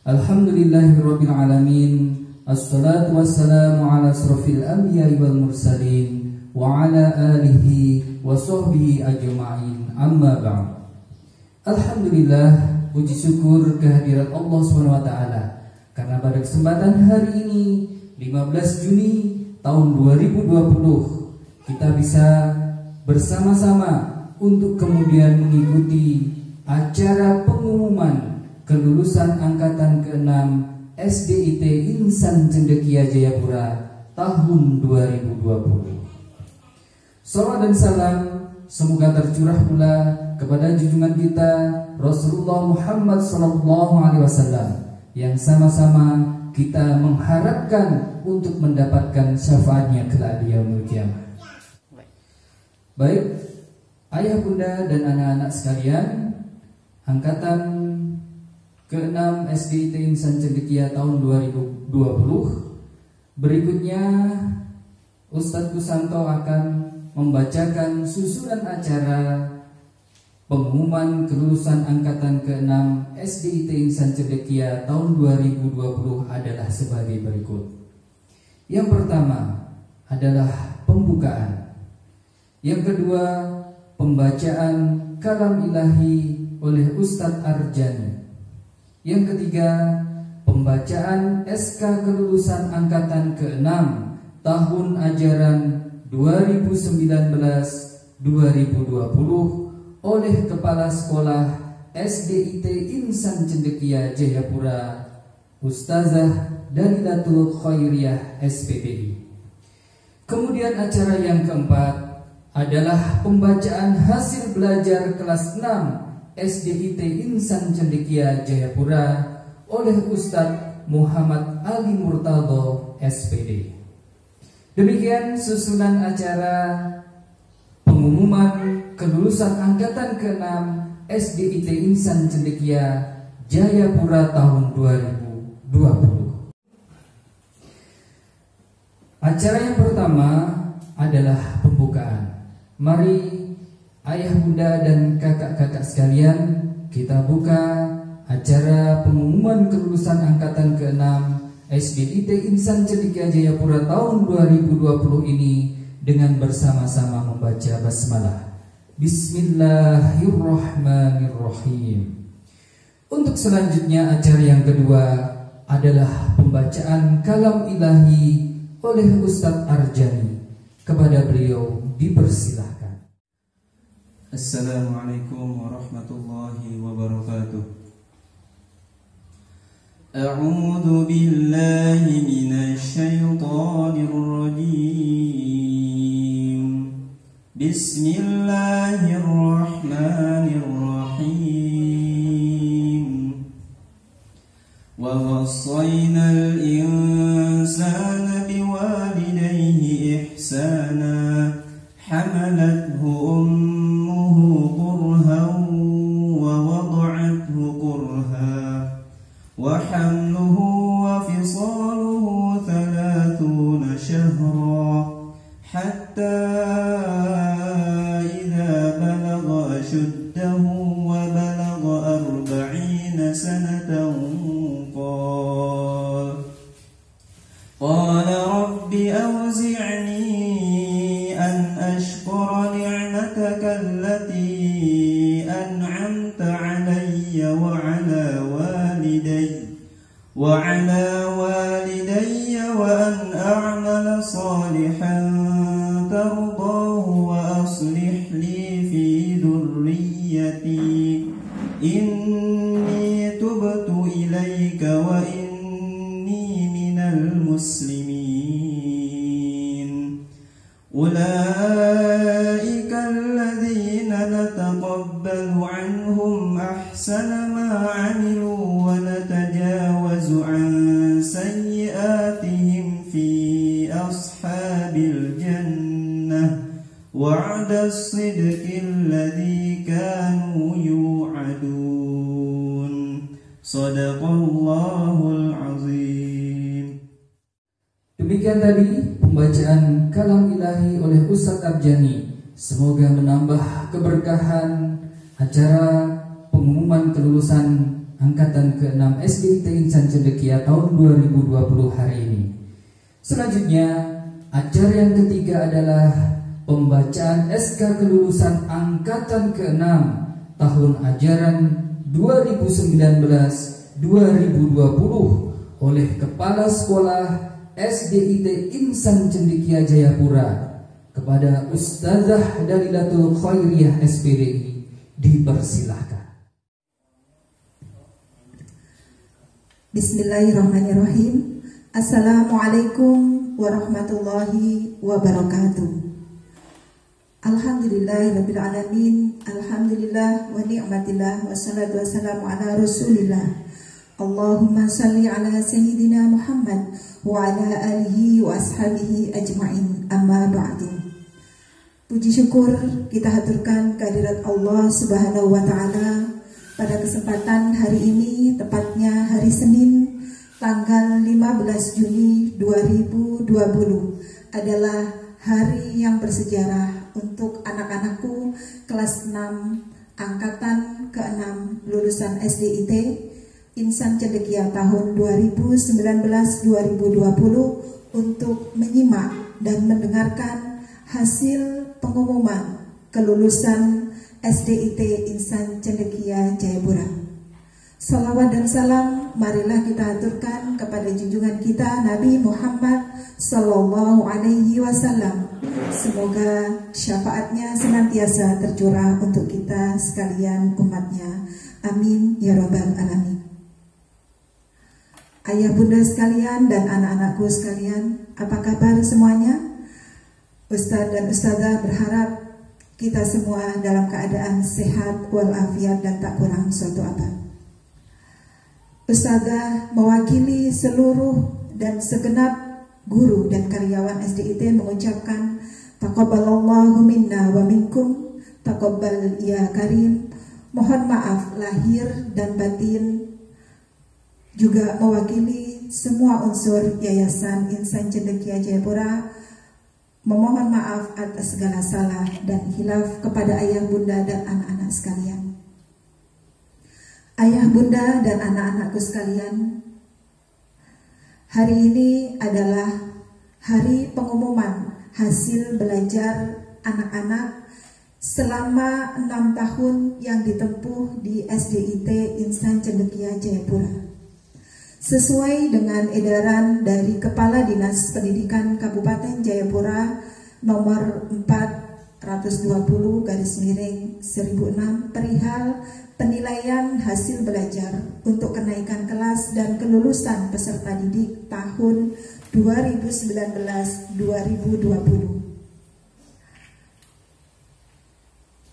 Alhamdulillahirabbil alamin. Assalatu wassalamu ala asrofil anbiya'i wal mursalin wa ala alihi wa sahbihi ajma'in. Amma ba'd. Alhamdulillah, puji syukur kehadirat Allah SWT karena pada kesempatan hari ini 15 Juni tahun 2020 kita bisa bersama-sama untuk kemudian mengikuti acara pengumuman kelulusan angkatan ke-6 SDIT Insan Cendekia Jayapura tahun 2020. Salawat dan salam semoga tercurah pula kepada junjungan kita Rasulullah Muhammad SAW yang sama-sama kita mengharapkan untuk mendapatkan syafaatnya kelak di yaumul qiyamah. Baik, ayah bunda dan anak-anak sekalian, angkatan ke-6 SDIT Insan Cendekia tahun 2020. Berikutnya Ustadz Kusanto akan membacakan susunan acara pengumuman kelulusan angkatan ke-6 SDIT Insan Cendekia tahun 2020 adalah sebagai berikut. Yang pertama adalah pembukaan. Yang kedua, pembacaan kalam ilahi oleh Ustadz Arjani. Yang ketiga, pembacaan SK kelulusan angkatan ke-6 tahun ajaran 2019-2020 oleh Kepala Sekolah SDIT Insan Cendekia Jayapura, Ustazah Dalilatul Khairiyah SPDI. Kemudian acara yang keempat adalah pembacaan hasil belajar kelas 6 SDIT Insan Cendekia Jayapura oleh Ustadz Muhammad Ali Murtado SPD. Demikian susunan acara pengumuman kelulusan angkatan ke-6 SDIT Insan Cendekia Jayapura tahun 2020. Acara yang pertama adalah pembukaan. Mari ayah bunda dan kakak-kakak sekalian, kita buka acara pengumuman kelulusan angkatan ke-6 SDIT Insan Cendekia Jayapura tahun 2020 ini dengan bersama-sama membaca basmalah. Bismillahirrahmanirrahim. Untuk selanjutnya acara yang kedua adalah pembacaan kalam ilahi oleh Ustadz Arjani. Kepada beliau dipersilahkan. Assalamualaikum warahmatullahi wabarakatuh. A'udzu billahi minasy syaithanir rajim. Bismillahirrahmanirrahim. Wa wassaynal insana biwalidayhi ihsana. Hamalathu ummuhu kurhan wa wada'athu kurha wa hamluhu wa fisaluhu 30 shahra hatta idza balagha ashuddahu wa balagha 40 sanatan qala rabbi awzi'ni أشكر نعمتك التي أنعمت علي وعلى والدي وأن أعمل صالحا ترضاه وأصلح لي في ذريتي إني تبت إليك وإني من المسلمين. أولئك الذين نتقبل عنهم أحسن ما عملوا ونتجاوز عن سيئاتهم في أصحاب الجنة وعد الصدق الذي كانوا يوعدون. صدق الله العظيم. Demikian tadi pembacaan kalam ilahi oleh Ustadz Arjani. Semoga menambah keberkahan acara pengumuman kelulusan angkatan ke-6 SDIT Insan Cendekia tahun 2020 hari ini. Selanjutnya, acara yang ketiga adalah pembacaan SK kelulusan angkatan ke-6 tahun ajaran 2019-2020 oleh Kepala Sekolah SDIT Insan Cendekia Jayapura kepada Ustazah Dalilatul Khairiyah SPDI. Dipersilahkan. Bismillahirrahmanirrahim. Assalamualaikum warahmatullahi wabarakatuh. Alhamdulillahirabbil alamin. Alhamdulillah wa ni'matillah wassalatu wassalamu ala Rasulillah. Allahumma salli ala sayyidina Muhammad wa ala alihi wa ashabihi ajma'in. Amma ba'du. Puji syukur kita haturkan kehadirat Allah Subhanahu wa taala pada kesempatan hari ini, tepatnya hari Senin tanggal 15 Juni 2020 adalah hari yang bersejarah untuk anak-anakku kelas 6 angkatan ke-6 lulusan SDIT Insan Cendekia tahun 2019-2020 untuk menyimak dan mendengarkan hasil pengumuman kelulusan SDIT Insan Cendekia Jayapura. Salawat dan salam marilah kita aturkan kepada junjungan kita Nabi Muhammad Sallallahu Alaihi Wasallam. Semoga syafaatnya senantiasa tercurah untuk kita sekalian umatnya. Amin ya robbal alamin. Ayah bunda sekalian dan anak-anakku sekalian, apa kabar semuanya? Ustaz dan Ustazah berharap kita semua dalam keadaan sehat walafiat dan tak kurang suatu apa. Ustazah mewakili seluruh dan segenap guru dan karyawan SDIT mengucapkan taqabbalallahu minna wa minkum, taqabbal ya karim. Mohon maaf lahir dan batin. Juga mewakili semua unsur Yayasan Insan Cendekia Jayapura memohon maaf atas segala salah dan khilaf kepada ayah bunda dan anak-anak sekalian. Ayah bunda dan anak-anakku sekalian, hari ini adalah hari pengumuman hasil belajar anak-anak selama 6 tahun yang ditempuh di SDIT Insan Cendekia Jayapura. Sesuai dengan edaran dari Kepala Dinas Pendidikan Kabupaten Jayapura nomor 420/1006 perihal penilaian hasil belajar untuk kenaikan kelas dan kelulusan peserta didik tahun 2019-2020.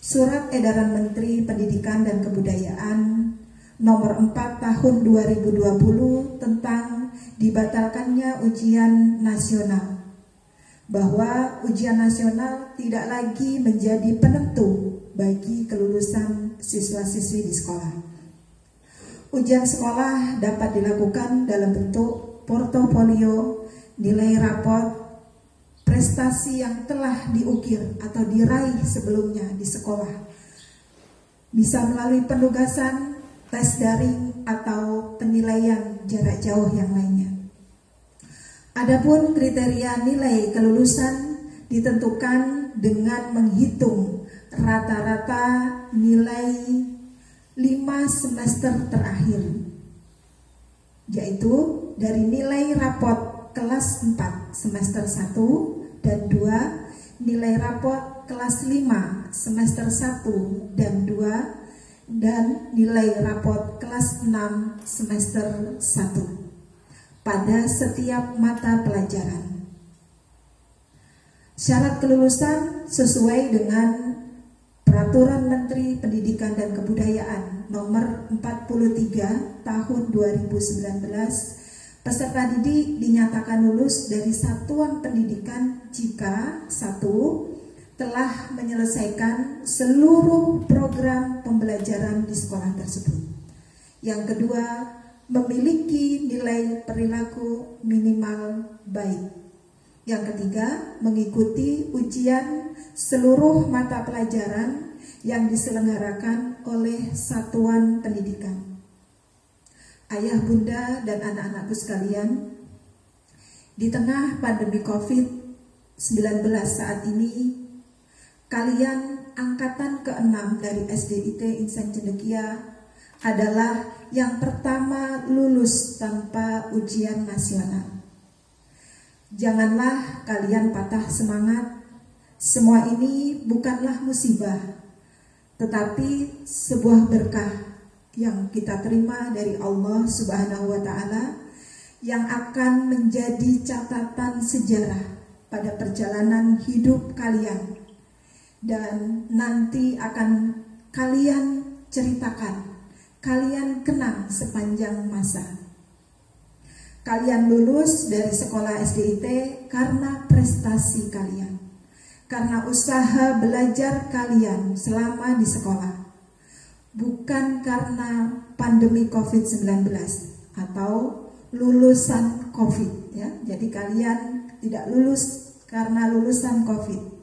Surat Edaran Menteri Pendidikan dan Kebudayaan nomor 4 tahun 2020 tentang dibatalkannya ujian nasional, bahwa ujian nasional tidak lagi menjadi penentu bagi kelulusan siswa-siswi di sekolah. Ujian sekolah dapat dilakukan dalam bentuk portofolio, nilai raport, prestasi yang telah diukir atau diraih sebelumnya di sekolah. Bisa melalui penugasan, tes daring atau penilaian jarak jauh yang lainnya. Adapun kriteria nilai kelulusan ditentukan dengan menghitung rata-rata nilai 5 semester terakhir, yaitu dari nilai raport kelas 4 semester 1 dan 2, nilai raport kelas 5 semester 1 dan 2, dan nilai raport kelas 6 semester 1 pada setiap mata pelajaran. Syarat kelulusan sesuai dengan Peraturan Menteri Pendidikan dan Kebudayaan nomor 43 tahun 2019, peserta didik dinyatakan lulus dari satuan pendidikan jika 1. Telah menyelesaikan seluruh program pembelajaran di sekolah tersebut. Yang kedua, memiliki nilai perilaku minimal baik. Yang ketiga, mengikuti ujian seluruh mata pelajaran yang diselenggarakan oleh satuan pendidikan. ayah, bunda, dan anak-anakku sekalian, di tengah pandemi COVID-19 saat ini, kalian angkatan ke-6 dari SDIT Insan Cendekia adalah yang pertama lulus tanpa ujian nasional. Janganlah kalian patah semangat. Semua ini bukanlah musibah, tetapi sebuah berkah yang kita terima dari Allah Subhanahu wa Ta'ala, yang akan menjadi catatan sejarah pada perjalanan hidup kalian, dan nanti akan kalian ceritakan, kalian kenang sepanjang masa. Kalian lulus dari sekolah SDIT karena prestasi kalian, karena usaha belajar kalian selama di sekolah, bukan karena pandemi COVID-19 atau lulusan COVID, ya. Jadi kalian tidak lulus karena lulusan COVID.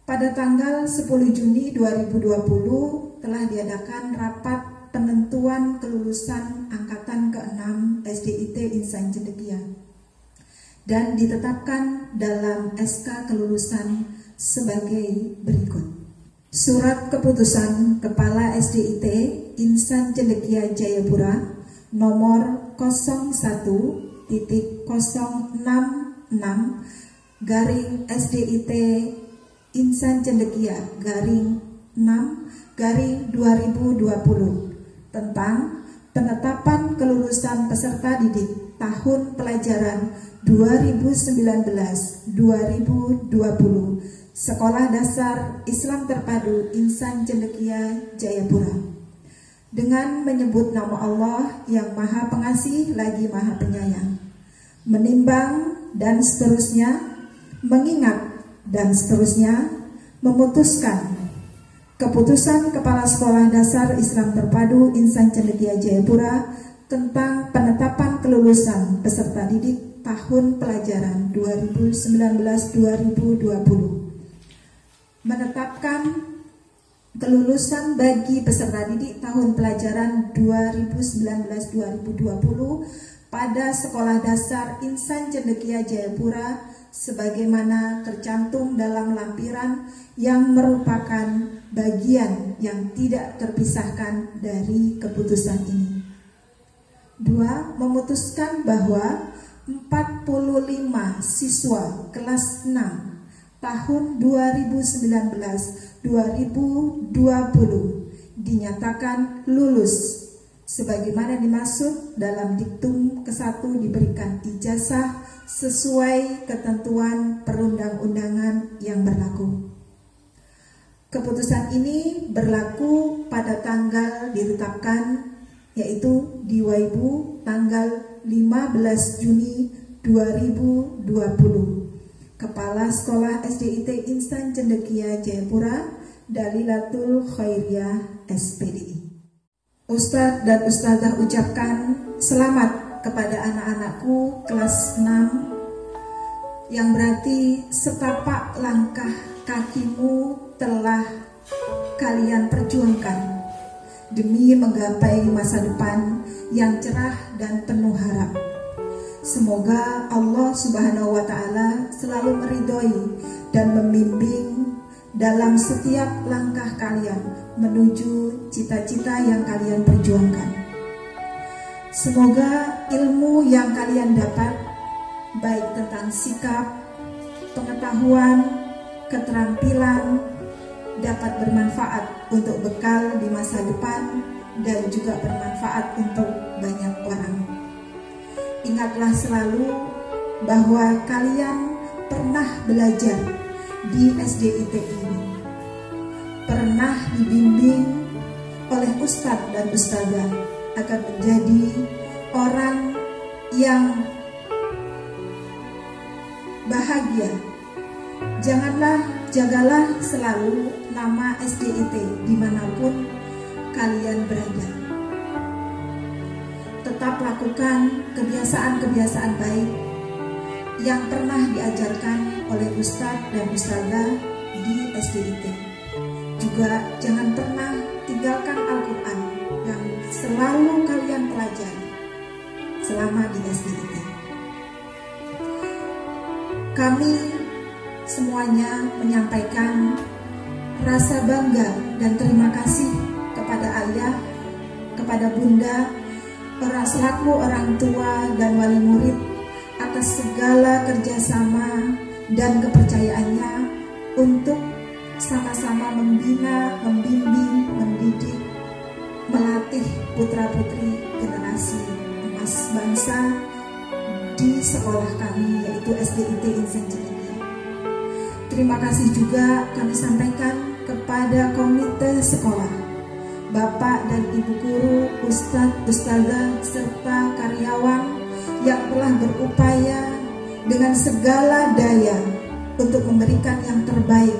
Pada tanggal 10 Juni 2020 telah diadakan rapat penentuan kelulusan angkatan ke-6 SDIT Insan Cendekia, dan ditetapkan dalam SK kelulusan sebagai berikut. Surat keputusan Kepala SDIT Insan Cendekia Jayapura nomor 01.066 SDIT Insan Cendekia _6 tentang penetapan kelulusan peserta didik tahun pelajaran 2019-2020 Sekolah Dasar Islam Terpadu Insan Cendekia Jayapura, dengan menyebut nama Allah yang Maha Pengasih lagi Maha Penyayang, menimbang dan seterusnya, mengingat dan seterusnya, memutuskan keputusan Kepala Sekolah Dasar Islam Terpadu Insan Cendekia Jayapura tentang penetapan kelulusan peserta didik tahun pelajaran 2019-2020, menetapkan kelulusan bagi peserta didik tahun pelajaran 2019-2020 pada Sekolah Dasar Insan Cendekia Jayapura sebagaimana tercantum dalam lampiran yang merupakan bagian yang tidak terpisahkan dari keputusan ini. 2. Memutuskan bahwa 45 siswa kelas 6 tahun 2019-2020 dinyatakan lulus sebagaimana dimaksud dalam diktum ke-1, diberikan ijazah sesuai ketentuan perundang-undangan yang berlaku. Keputusan ini berlaku pada tanggal ditetapkan, yaitu di Waibu tanggal 15 Juni 2020. Kepala Sekolah SDIT Insan Cendekia Jayapura, Dalilatul Khairiyah SPDI. Ustadz dan Ustadzah ucapkan selamat kepada anak-anakku kelas 6, yang berarti setapak langkah kakimu telah kalian perjuangkan demi menggapai masa depan yang cerah dan penuh harap. Semoga Allah Subhanahu wa Ta'ala selalu meridhoi dan membimbing dalam setiap langkah kalian menuju cita-cita yang kalian perjuangkan. Semoga ilmu yang kalian dapat, baik tentang sikap, pengetahuan, keterampilan, dapat bermanfaat untuk bekal di masa depan dan juga bermanfaat untuk banyak orang. Ingatlah selalu bahwa kalian pernah belajar di SDIT ini, pernah dibimbing oleh ustadz dan ustadzah agar menjadi orang yang bahagia. Jagalah selalu nama SDIT dimanapun kalian berada. Tetap lakukan kebiasaan-kebiasaan baik yang pernah diajarkan oleh ustadz dan ustadzah di SDIT. Juga jangan pernah tinggalkan Al-Quran yang selalu kalian pelajari selama di SDIT. Kami semuanya menyampaikan rasa bangga dan terima kasih kepada ayah, kepada bunda, selaku orang tua dan wali murid atas segala kerjasama dan kepercayaannya untuk sama-sama membina, membimbing, mendidik, melatih putra-putri generasi emas bangsa di sekolah kami, yaitu SDIT Insan Cendekia. Terima kasih juga kami sampaikan kepada komite sekolah, Bapak dan Ibu guru, Ustadz, Ustazah, serta karyawan yang telah berupaya dengan segala daya untuk memberikan yang terbaik,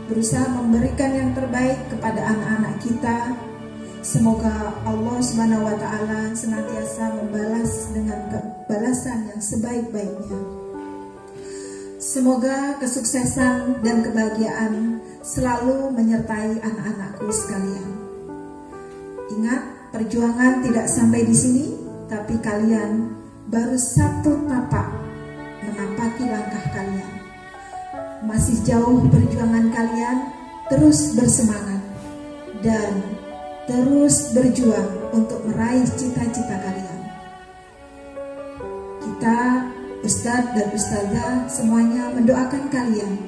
berusaha memberikan yang terbaik kepada anak-anak kita. Semoga Allah Subhanahu wa Ta'ala senantiasa membalas dengan balasan yang sebaik-baiknya. Semoga kesuksesan dan kebahagiaan selalu menyertai anak-anakku sekalian. Ingat, perjuangan tidak sampai di sini, tapi kalian baru satu tapak menapaki langkah kalian. Masih jauh perjuangan kalian, terus bersemangat dan terus berjuang untuk meraih cita-cita kalian. Kita, Ustadz dan Ustazah, semuanya mendoakan kalian.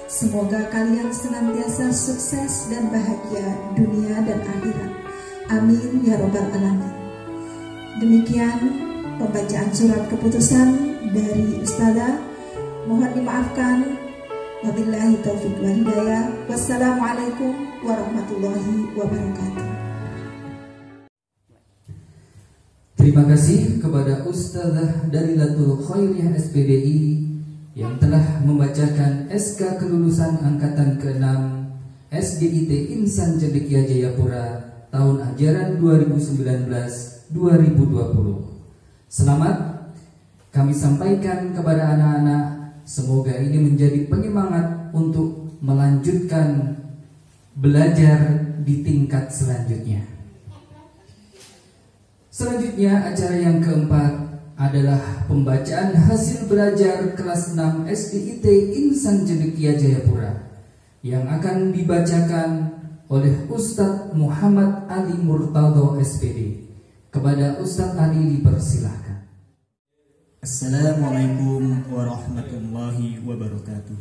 Semoga kalian senantiasa sukses dan bahagia dunia dan akhirat. Amin ya robbal alamin. Demikian pembacaan surat keputusan dari Ustazah. Mohon dimaafkan. Wabillahi taufiq wal hidayah. Wassalamualaikum warahmatullahi wabarakatuh. Terima kasih kepada Ustazah Dalilatul Khairiyah SPDI yang telah membacakan SK kelulusan angkatan ke-6 SDIT Insan Cendekia Jayapura tahun ajaran 2019-2020. Selamat kami sampaikan kepada anak-anak, semoga ini menjadi penyemangat untuk melanjutkan belajar di tingkat selanjutnya. Selanjutnya, acara yang keempat adalah pembacaan hasil belajar kelas 6 SDIT Insan Cendekia Jayapura yang akan dibacakan oleh Ustadz Muhammad Ali Murtado SPD. Kepada Ustadz Ali dipersilahkan. Assalamualaikum warahmatullahi wabarakatuh.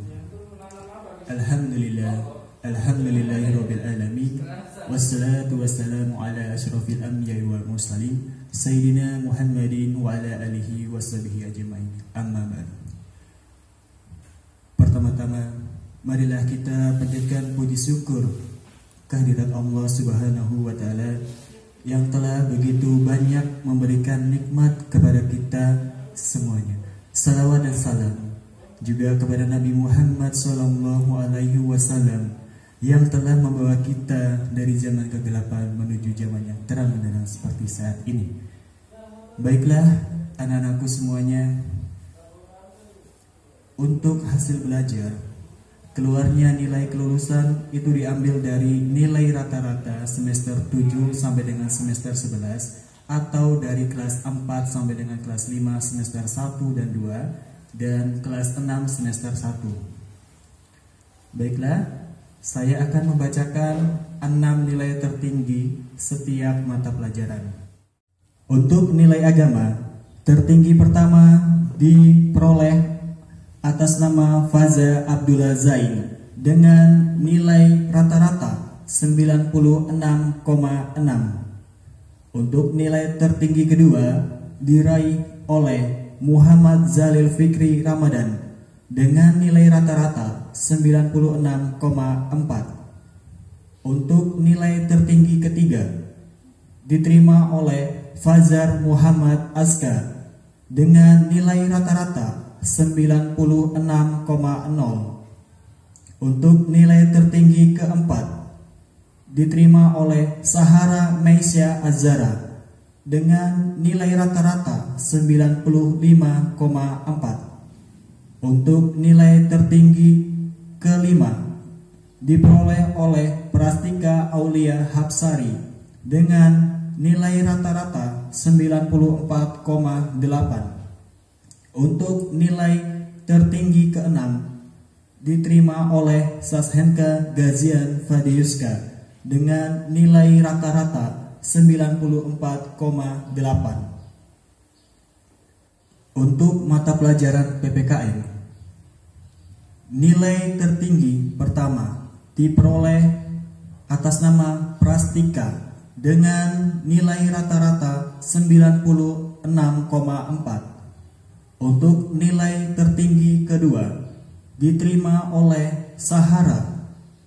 Alhamdulillahirabbil alamin. Wassalatu wassalamu ala asyrafil anbiya'i wal mursalin Sayyidina Muhammadin wa ala alihi washabihi ajma'in. Amma ba'd. Pertama-tama, marilah kita panjatkan puji syukur kehadirat Allah Subhanahu wa Ta'ala yang telah begitu banyak memberikan nikmat kepada kita semuanya. Salawat dan salam juga kepada Nabi Muhammad sallallahu alaihi wasallam yang telah membawa kita dari zaman kegelapan menuju zaman yang terang benderang seperti saat ini. Baiklah anak-anakku semuanya, untuk hasil belajar, keluarnya nilai kelulusan itu diambil dari nilai rata-rata semester 7 sampai dengan semester 11, atau dari kelas 4 sampai dengan kelas 5 semester 1 dan 2, dan kelas 6 semester 1. Baiklah, saya akan membacakan 6 nilai tertinggi setiap mata pelajaran. Untuk nilai agama, tertinggi pertama diperoleh atas nama Faza Abdullah Zain dengan nilai rata-rata 96,6. Untuk nilai tertinggi kedua diraih oleh Muhammad Zalil Fikri Ramadan dengan nilai rata-rata 96,4. Untuk nilai tertinggi ketiga diterima oleh Fazar Muhammad Aska dengan nilai rata-rata 96,0. Untuk nilai tertinggi keempat diterima oleh Sahara Meisya Azara dengan nilai rata-rata 95,4. Untuk nilai tertinggi kelima diperoleh oleh Prastika Aulia Hapsari dengan nilai rata-rata 94,8. Untuk nilai tertinggi ke-6 diterima oleh Sashenka Gazian Fadiuska dengan nilai rata-rata 94,8. Untuk mata pelajaran PPKN, nilai tertinggi pertama diperoleh atas nama Prastika dengan nilai rata-rata 96,4. Untuk nilai tertinggi kedua diterima oleh Sahara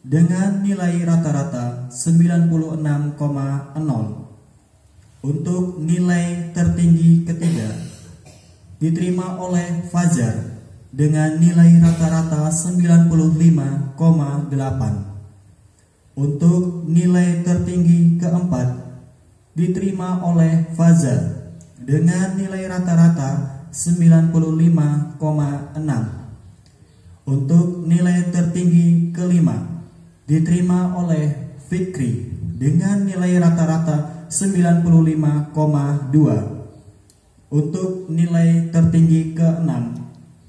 dengan nilai rata-rata 96,0. Untuk nilai tertinggi ketiga diterima oleh Fajar dengan nilai rata-rata 95,8. Untuk nilai tertinggi keempat diterima oleh Fazal dengan nilai rata-rata 95,6. Untuk nilai tertinggi kelima diterima oleh Fikri dengan nilai rata-rata 95,2. Untuk nilai tertinggi ke-6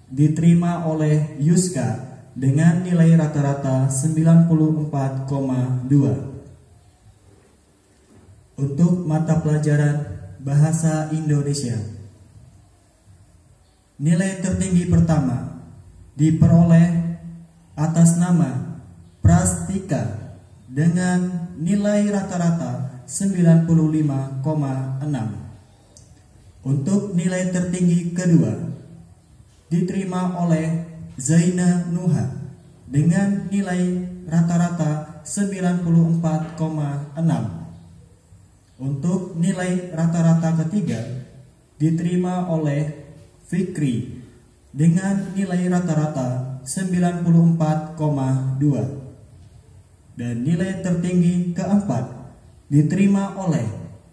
diterima oleh Yuska dengan nilai rata-rata 94,2. Untuk mata pelajaran Bahasa Indonesia, nilai tertinggi pertama diperoleh atas nama Prastika dengan nilai rata-rata 95,6. Untuk nilai tertinggi kedua diterima oleh Zaina Nuha dengan nilai rata-rata 94,6. Untuk nilai rata-rata ketiga diterima oleh Fikri dengan nilai rata-rata 94,2. Dan nilai tertinggi keempat diterima oleh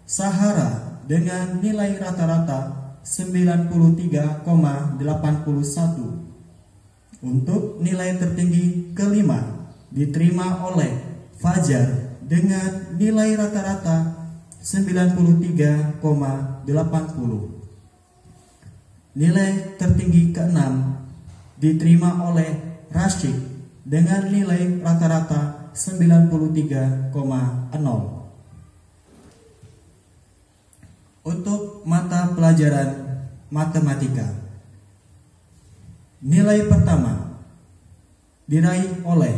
Sahara dengan nilai rata-rata 93,81. Untuk nilai tertinggi kelima diterima oleh Fajar dengan nilai rata-rata 93,80. Nilai tertinggi keenam diterima oleh Rashid dengan nilai rata-rata 93,0. Untuk mata pelajaran matematika, nilai pertama diraih oleh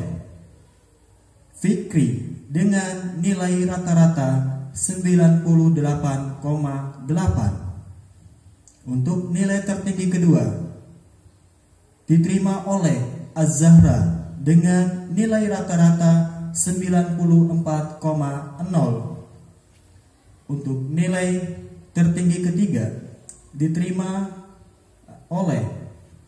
Fikri dengan nilai rata-rata 98,8. Untuk nilai tertinggi kedua diterima oleh Az-Zahra dengan nilai rata-rata 94,0. Untuk nilai tertinggi ketiga diterima oleh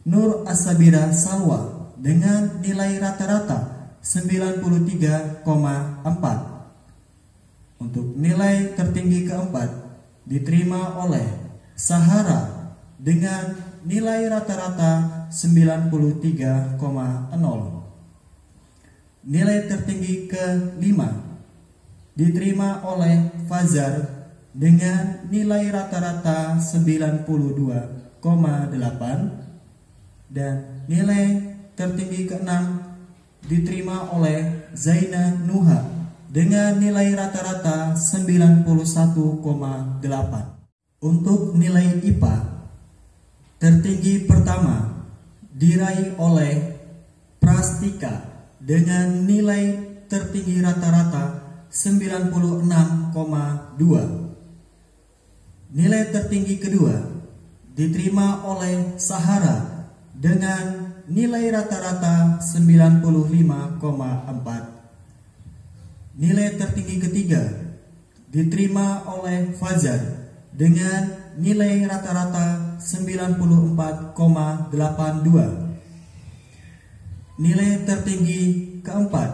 Nur As-Sabira Salwa dengan nilai rata-rata 93,4. Untuk nilai tertinggi keempat diterima oleh Sahara dengan nilai rata-rata 93,0. Nilai tertinggi kelima diterima oleh Fazar dengan nilai rata-rata 92,8. Dan nilai tertinggi keenam diterima oleh Zaina Nuha dengan nilai rata-rata 91,8. Untuk nilai IPA, tertinggi pertama diraih oleh Prastika dengan nilai tertinggi rata-rata 96,2. Nilai tertinggi kedua diterima oleh Sahara dengan nilai rata-rata 95,4. Nilai tertinggi ketiga diterima oleh Fajar dengan nilai rata-rata 94,82. Nilai tertinggi keempat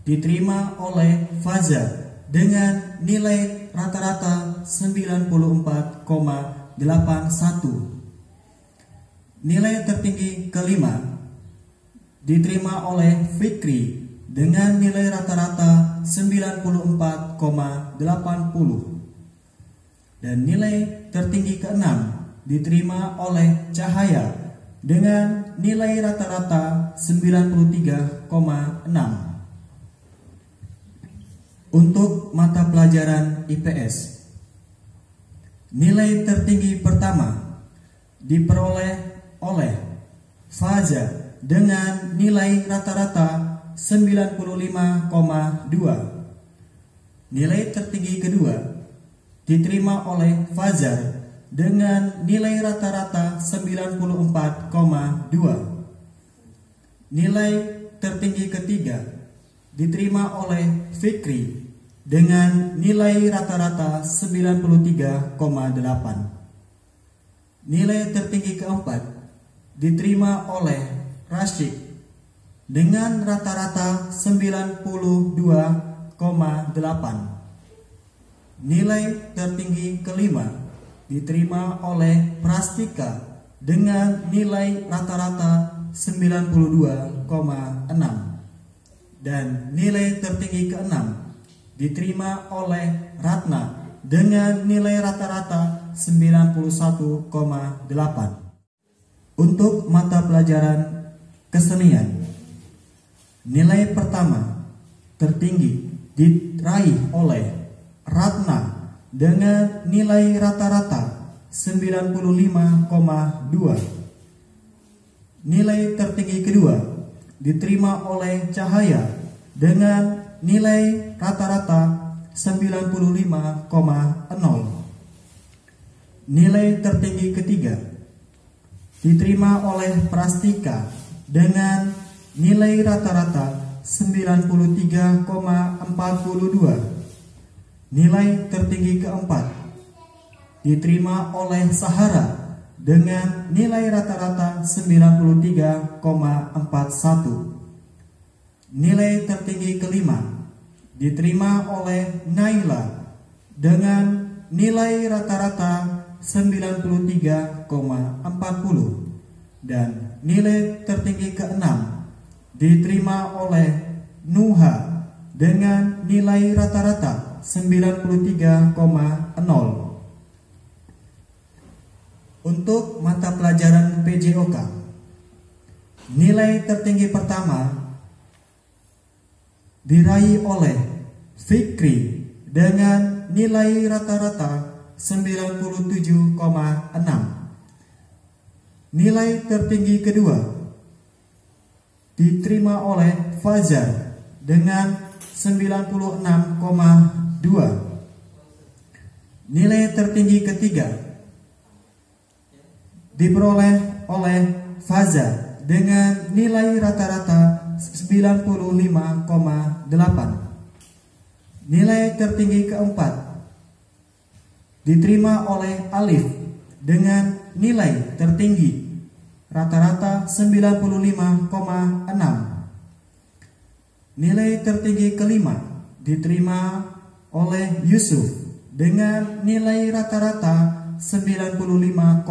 diterima oleh Fajar dengan nilai rata-rata 94,81. Nilai tertinggi kelima diterima oleh Fikri dengan nilai rata-rata 94,80. Dan nilai tertinggi keenam diterima oleh Cahaya dengan nilai rata-rata 93,6. Untuk mata pelajaran IPS, nilai tertinggi pertama diperoleh oleh Faza dengan nilai rata-rata 95,2. Nilai tertinggi kedua diterima oleh Fajar dengan nilai rata-rata 94,2. Nilai tertinggi ketiga diterima oleh Fikri dengan nilai rata-rata 93,8. Nilai tertinggi keempat diterima oleh Rasyid dengan rata-rata 92,8. Nilai tertinggi kelima diterima oleh Prastika dengan nilai rata-rata 92,6. Dan nilai tertinggi keenam diterima oleh Ratna dengan nilai rata-rata 91,8. Untuk mata pelajaran kesenian, nilai pertama tertinggi diraih oleh Ratna dengan nilai rata-rata 95,2. Nilai tertinggi kedua diterima oleh Cahaya dengan nilai rata-rata 95,0. Nilai tertinggi ketiga diterima oleh Prastika dengan nilai rata-rata 93,42. Nilai tertinggi keempat diterima oleh Sahara dengan nilai rata-rata 93,41. Nilai tertinggi kelima diterima oleh Naila dengan nilai rata-rata 93,40. Dan nilai tertinggi keenam diterima oleh Nuha dengan nilai rata-rata 93,0. Untuk mata pelajaran PJOK, nilai tertinggi pertama diraih oleh Fikri dengan nilai rata-rata 97,6. Nilai tertinggi kedua diterima oleh Fajar dengan 96,2. Nilai tertinggi ketiga diperoleh oleh Fajar dengan nilai rata-rata 95,8. Nilai tertinggi keempat diterima oleh Alif dengan nilai tertinggi rata-rata 95,6. Nilai tertinggi kelima diterima oleh Yusuf dengan nilai rata-rata 95,4.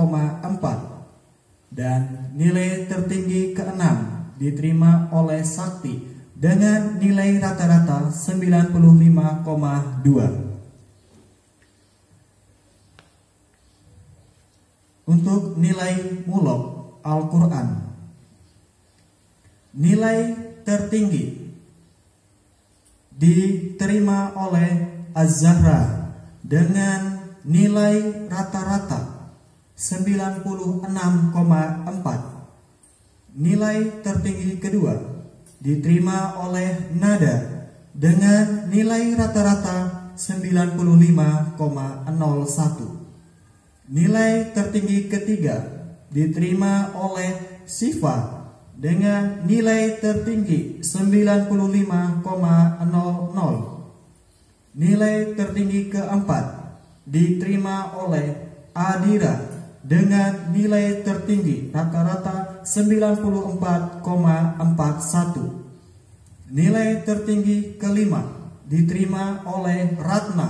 Dan nilai tertinggi keenam diterima oleh Sakti dengan nilai rata-rata 95,2. Untuk nilai mulok Al-Quran, nilai tertinggi diterima oleh Az-Zahra dengan nilai rata-rata 96,4. Nilai tertinggi kedua diterima oleh Nada dengan nilai rata-rata 95,01. Nilai tertinggi ketiga diterima oleh Sifa dengan nilai tertinggi 95,00. Nilai tertinggi keempat diterima oleh Adira dengan nilai tertinggi rata-rata 94,41. Nilai tertinggi kelima diterima oleh Ratna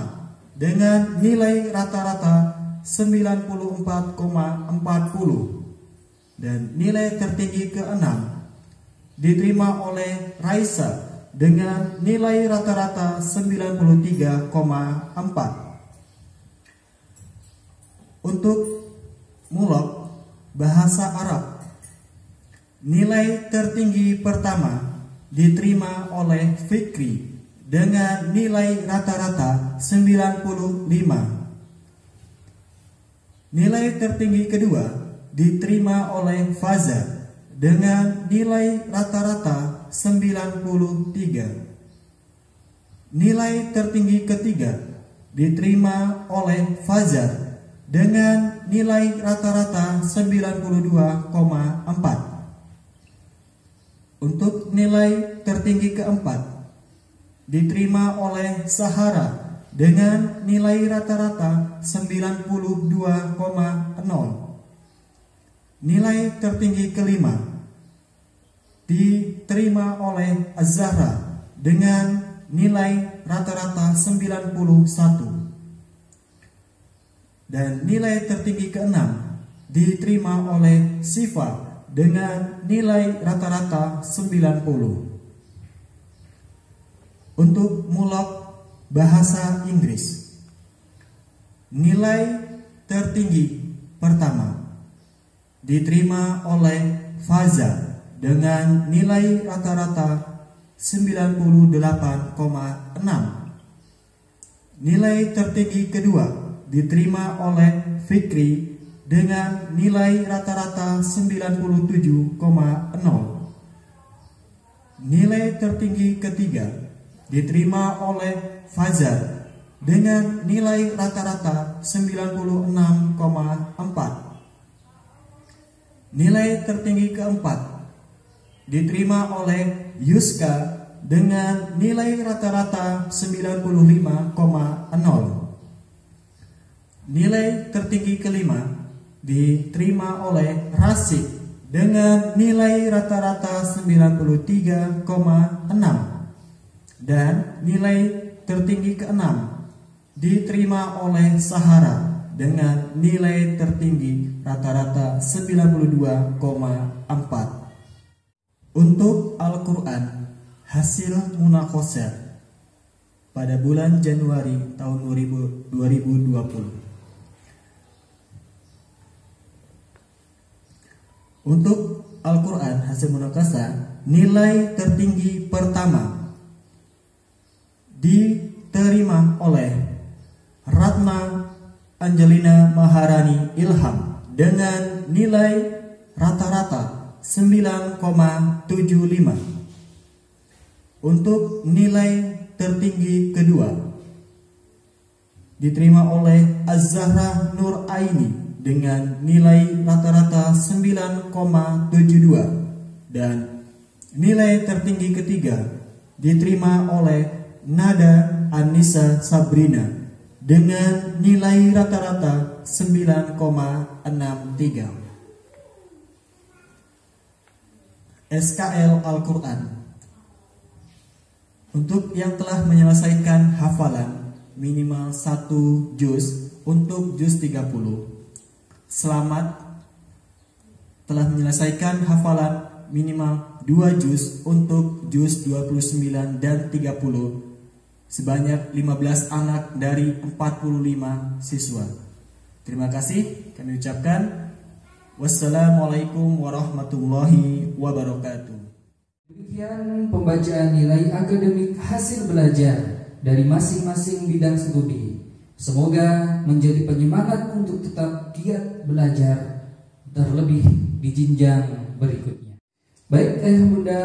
dengan nilai rata-rata 94,40. Dan nilai tertinggi keenam diterima oleh Raisa dengan nilai rata-rata 93,4. Untuk mulok bahasa Arab, nilai tertinggi pertama diterima oleh Fikri dengan nilai rata-rata 95. Nilai tertinggi kedua diterima oleh Faza dengan nilai rata-rata 93. Nilai tertinggi ketiga diterima oleh Fajar dengan nilai rata-rata 92,4. Untuk nilai tertinggi keempat diterima oleh Sahara dengan nilai rata-rata 92,0. Nilai tertinggi kelima diterima oleh Az-Zahra dengan nilai rata-rata 91. Dan nilai tertinggi keenam diterima oleh Sifa dengan nilai rata-rata 90. Untuk mulok bahasa Inggris, nilai tertinggi pertama diterima oleh Faza dengan nilai rata-rata 98,6. Nilai tertinggi kedua diterima oleh Fikri dengan nilai rata-rata 97,0. Nilai tertinggi ketiga diterima oleh Fajar dengan nilai rata-rata 96,4. Nilai tertinggi keempat diterima oleh Yuska dengan nilai rata-rata 95,0. Nilai tertinggi kelima diterima oleh Rasik dengan nilai rata-rata 93,6. Dan nilai tertinggi keenam diterima oleh Sahara dengan nilai tertinggi rata-rata 92,4. Untuk Al-Quran hasil munaqasyah pada bulan Januari tahun 2020. Untuk Al-Quran hasil munaqasyah, nilai tertinggi pertama diterima oleh Ratna Angelina Maharani Ilham dengan nilai rata-rata 9,75. Untuk nilai tertinggi kedua diterima oleh Az-Zahra Nur Aini dengan nilai rata-rata 9,72. Dan nilai tertinggi ketiga diterima oleh Nada Anissa Sabrina dengan nilai rata-rata 9,63. SKL Al-Quran. Untuk yang telah menyelesaikan hafalan minimal 1 juz untuk juz 30, selamat, telah menyelesaikan hafalan minimal 2 juz untuk juz 29 dan 30 sebanyak 15 anak dari 45 siswa. Terima kasih kami ucapkan. Wassalamualaikum warahmatullahi wabarakatuh. Demikian pembacaan nilai akademik hasil belajar dari masing-masing bidang studi. Semoga menjadi penyemangat untuk tetap giat belajar, terlebih di jenjang berikutnya. Baik ayah bunda,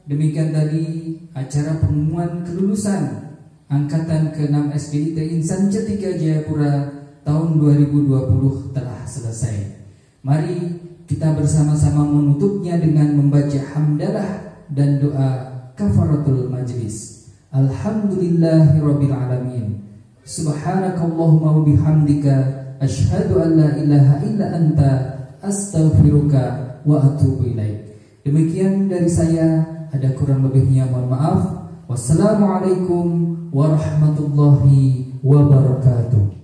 demikian tadi acara pengumuman kelulusan Angkatan ke-6 SDIT Insan Cetika Jayapura tahun 2020 telah selesai. Mari kita bersama-sama menutupnya dengan membaca hamdalah dan doa kafaratul majlis. Alhamdulillahirabbil alamin. Subhanakallahumma wa bihamdika asyhadu an la ilaha illa anta astaghfiruka wa atubu ilaik. Demikian dari saya, ada kurang lebihnya mohon maaf. Wassalamualaikum warahmatullahi wabarakatuh.